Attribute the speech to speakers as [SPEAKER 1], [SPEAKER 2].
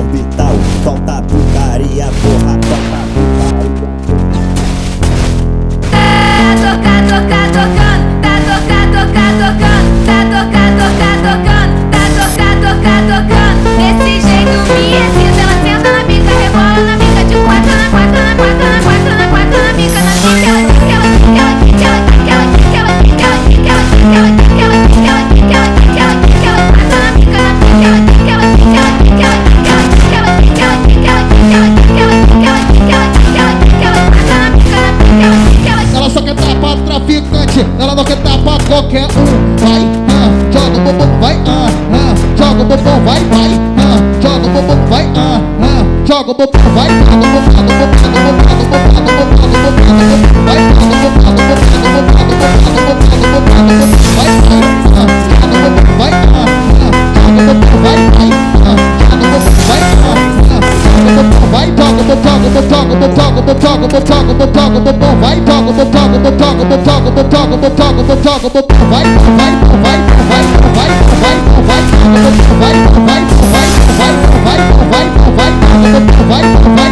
[SPEAKER 1] orbital. Solta putaria, porra, solta putaria.
[SPEAKER 2] Desse jeito me excita, ela senta na pica, rebola na pica, de quatro na quatro na quatro na quatro na quatro na pica, na pica, ela quica, ela quica, ela quica, ela quica, ela quica, ela quica, ela quica, ela quica, ela quica, ela quica, ela quica, ela quica, ela quica, ela quatro na pica, na pica, ela quica, ela quica, ela quica, ela quica, ela quica, ela quica, ela quica, ela quica, ela quica, ela quica, ela quica, ela quica, ela quica, ela quica, ela quica, ela quica, ela quica.
[SPEAKER 3] Ela só quer dar pra traficante, ela não quer dar pra qualquer um. Vai, joga o bumbum, vai, joga o bumbum, vai, joga o bumbum, vai, joga o bumbum, vai, joga o bumbum, vai, joga o vai,